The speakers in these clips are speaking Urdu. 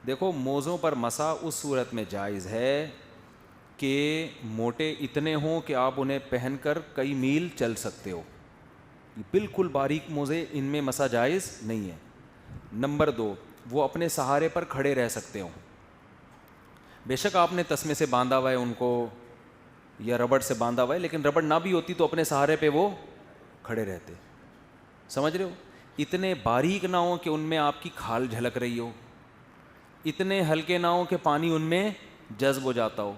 دیکھو موزوں پر مسا اس صورت میں جائز ہے کہ موٹے اتنے ہوں کہ آپ انہیں پہن کر کئی میل چل سکتے ہو. بالکل باریک موزے ان میں مسا جائز نہیں ہے. نمبر 2, وہ اپنے سہارے پر کھڑے رہ سکتے ہوں. بے شک آپ نے تسمے سے باندھا ہوا ہے ان کو یا ربڑ سے باندھا ہوا ہے, لیکن ربڑ نہ بھی ہوتی تو اپنے سہارے پہ وہ کھڑے رہتے. سمجھ رہے ہو؟ اتنے باریک نہ ہوں کہ ان میں آپ کی کھال جھلک رہی ہو, اتنے ہلکے نہ ہوں کہ پانی ان میں جذب ہو جاتا ہو.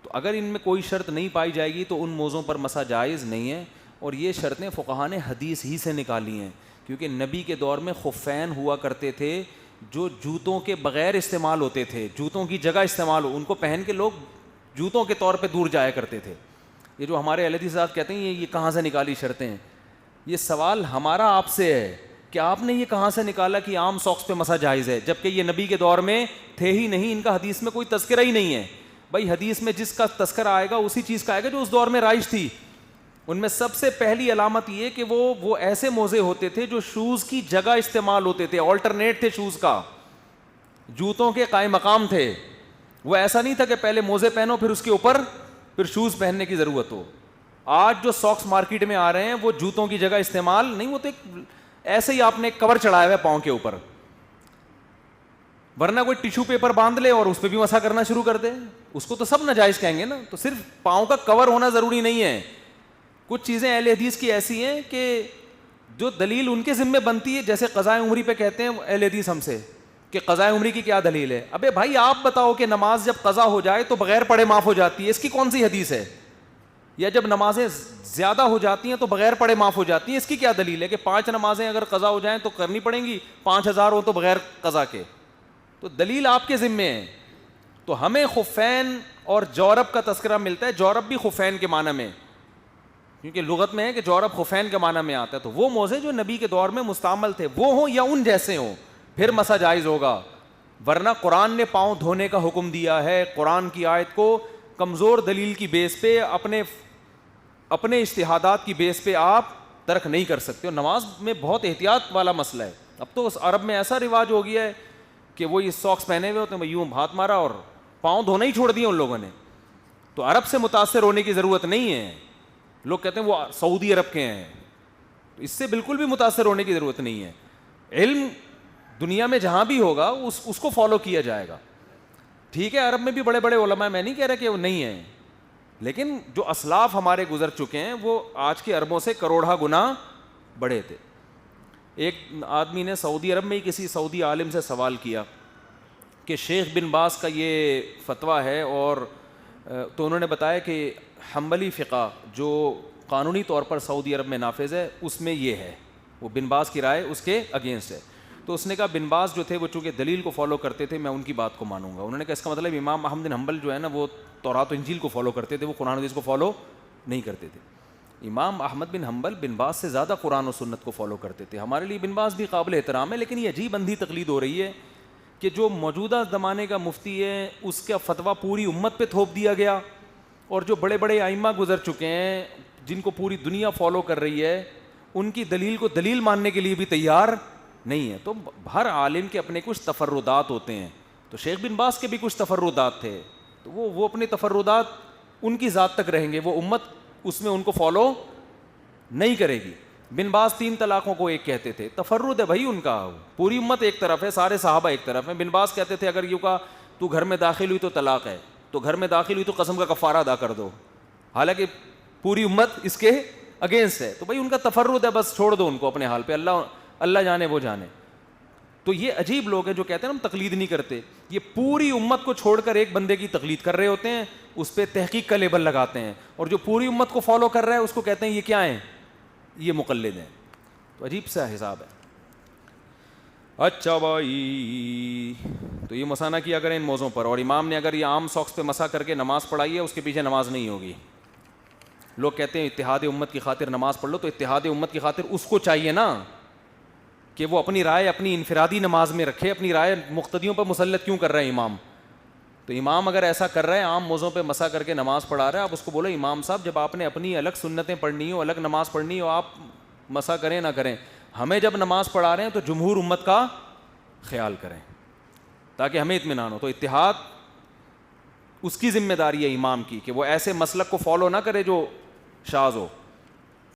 تو اگر ان میں کوئی شرط نہیں پائی جائے گی تو ان موزوں پر مسا جائز نہیں ہے. اور یہ شرطیں فقہا نے حدیث ہی سے نکالی ہیں, کیونکہ نبی کے دور میں خفین ہوا کرتے تھے جو جوتوں کے بغیر استعمال ہوتے تھے, جوتوں کی جگہ استعمال ہو, ان کو پہن کے لوگ جوتوں کے طور پہ دور جایا کرتے تھے. یہ جو ہمارے اہل حدیث حضرات کہتے ہیں یہ کہاں سے نکالی شرطیں ہیں, یہ سوال ہمارا آپ سے ہے کہ آپ نے یہ کہاں سے نکالا کہ عام ساکس پہ مسا جائز ہے, جبکہ یہ نبی کے دور میں تھے ہی نہیں, ان کا حدیث میں کوئی تذکرہ ہی نہیں ہے. بھائی حدیث میں جس کا تذکرہ آئے گا اسی چیز کا آئے گا جو اس دور میں رائج تھی. ان میں سب سے پہلی علامت یہ کہ وہ ایسے موزے ہوتے تھے جو شوز کی جگہ استعمال ہوتے تھے, آلٹرنیٹ تھے شوز کا, جوتوں کے قائم مقام تھے. وہ ایسا نہیں تھا کہ پہلے موزے پہنو پھر اس کے اوپر پھر شوز پہننے کی ضرورت ہو. آج جو ساکس مارکیٹ میں آ رہے ہیں وہ جوتوں کی جگہ استعمال نہیں ہوتے, ایسے ہی آپ نے کور چڑھایا ہوا ہے پاؤں کے اوپر, ورنہ کوئی ٹیشو پیپر باندھ لے اور اس پہ بھی مسا کرنا شروع کر دے, اس کو تو سب ناجائز کہیں گے نا. تو صرف پاؤں کا کور ہونا ضروری نہیں ہے. کچھ چیزیں اہل حدیث کی ایسی ہیں کہ جو دلیل ان کے ذمے بنتی ہے, جیسے قضاء عمری پہ کہتے ہیں اہل حدیث ہم سے کہ قضاء عمری کی کیا دلیل ہے. ابے بھائی آپ بتاؤ کہ نماز جب قضا ہو جائے تو بغیر پڑھے معاف ہو جاتی ہے, اس کی کون سی حدیث ہے؟ یا جب نمازیں زیادہ ہو جاتی ہیں تو بغیر پڑھے معاف ہو جاتی ہیں, اس کی کیا دلیل ہے کہ 5 نمازیں اگر قضا ہو جائیں تو کرنی پڑیں گی, 5000 ہو تو بغیر قضا کے؟ تو دلیل آپ کے ذمے ہے. تو ہمیں خفین اور جورب کا تذکرہ ملتا ہے, جورب بھی خفین کے معنی میں, کیونکہ لغت میں ہے کہ جورب خفین کے معنی میں آتا ہے. تو وہ موزے جو نبی کے دور میں مستعمل تھے وہ ہوں یا ان جیسے ہوں پھر مسا جائز ہوگا. ورنہ قرآن نے پاؤں دھونے کا حکم دیا ہے, قرآن کی آیت کو کمزور دلیل کی بیس پہ اپنے اجتہادات کی بیس پہ آپ ترک نہیں کر سکتے. اور نماز میں بہت احتیاط والا مسئلہ ہے. اب تو اس عرب میں ایسا رواج ہو گیا ہے کہ وہ یہ ساکس پہنے ہوئے ہوتے ہیں, یوں ہاتھ مارا اور پاؤں دھونا ہی چھوڑ دیا ان لوگوں نے. تو عرب سے متاثر ہونے کی ضرورت نہیں ہے. لوگ کہتے ہیں وہ سعودی عرب کے ہیں, تو اس سے بالکل بھی متاثر ہونے کی ضرورت نہیں ہے. علم دنیا میں جہاں بھی ہوگا اس کو فالو کیا جائے گا. ٹھیک ہے عرب میں بھی بڑے بڑے علماء, میں نہیں کہہ رہا کہ وہ نہیں ہیں, لیکن جو اسلاف ہمارے گزر چکے ہیں وہ آج کے عربوں سے کروڑہ گنا بڑے تھے. ایک آدمی نے سعودی عرب میں ہی کسی سعودی عالم سے سوال کیا کہ شیخ بن باز کا یہ فتویٰ ہے, اور تو انہوں نے بتایا کہ حنبلی فقہ جو قانونی طور پر سعودی عرب میں نافذ ہے اس میں یہ ہے, وہ بن باز کی رائے اس کے اگینسٹ ہے. تو اس نے کہا بن باز جو تھے وہ چونکہ دلیل کو فالو کرتے تھے میں ان کی بات کو مانوں گا. انہوں نے کہا اس کا مطلب امام احمد بن حنبل جو ہے نا وہ تورات و انجیل کو فالو کرتے تھے, وہ قرآن و حدیث کو فالو نہیں کرتے تھے. امام احمد بن حنبل بن باز سے زیادہ قرآن و سنت کو فالو کرتے تھے. ہمارے لیے بن باز بھی قابل احترام ہے, لیکن یہ عجیب اندھی تقلید ہو رہی ہے کہ جو موجودہ زمانے کا مفتی ہے اس کا فتویٰ پوری امت پہ تھوپ دیا گیا, اور جو بڑے بڑے ائمہ گزر چکے ہیں جن کو پوری دنیا فالو کر رہی ہے ان کی دلیل کو دلیل ماننے کے لیے بھی تیار نہیں ہے. تو ہر عالم کے اپنے کچھ تفردات ہوتے ہیں, تو شیخ بن باز کے بھی کچھ تفردات تھے, تو وہ اپنے تفردات ان کی ذات تک رہیں گے, وہ امت اس میں ان کو فالو نہیں کرے گی. بن باز 3 طلاقوں کو ایک کہتے تھے, تفرد ہے بھائی ان کا, پوری امت ایک طرف ہے, سارے صحابہ ایک طرف ہیں. بن باز کہتے تھے اگر یوں کہا تو گھر میں داخل ہوئی تو طلاق ہے, تو گھر میں داخل ہوئی تو قسم کا کفارہ ادا کر دو, حالانکہ پوری امت اس کے اگینسٹ ہے. تو بھائی ان کا تفرد ہے, بس چھوڑ دو ان کو اپنے حال پہ, اللہ جانے وہ جانے. تو یہ عجیب لوگ ہیں جو کہتے ہیں ہم تقلید نہیں کرتے, یہ پوری امت کو چھوڑ کر ایک بندے کی تقلید کر رہے ہوتے ہیں, اس پہ تحقیق کا لیبل لگاتے ہیں, اور جو پوری امت کو فالو کر رہا ہے اس کو کہتے ہیں یہ کیا ہیں, یہ مقلد ہیں. تو عجیب سا حساب ہے. اچھا بھائی, تو یہ مسا نہ کیا کریں ان موزوں پر. اور امام نے اگر یہ عام ساکس پہ مسا کر کے نماز پڑھائی ہے اس کے پیچھے نماز نہیں ہوگی. لوگ کہتے ہیں اتحاد امت کی خاطر نماز پڑھ لو, تو اتحاد امت کی خاطر اس کو چاہیے نا کہ وہ اپنی رائے اپنی انفرادی نماز میں رکھے, اپنی رائے مقتدیوں پر مسلط کیوں کر رہا ہے امام. تو امام اگر ایسا کر رہا ہے, عام موزوں پہ مسا کر کے نماز پڑھا رہا ہے, آپ اس کو بولو امام صاحب جب آپ نے اپنی الگ سنتیں پڑھنی ہو, الگ نماز پڑھنی ہو, آپ مسا کریں نہ کریں, ہمیں جب نماز پڑھا رہے ہیں تو جمہور امت کا خیال کریں. تاکہ ہمیں اطمینان ہو. تو اتحاد اس کی ذمہ داری ہے امام کی کہ وہ ایسے مسلک کو فالو نہ کرے جو شاذ ہو.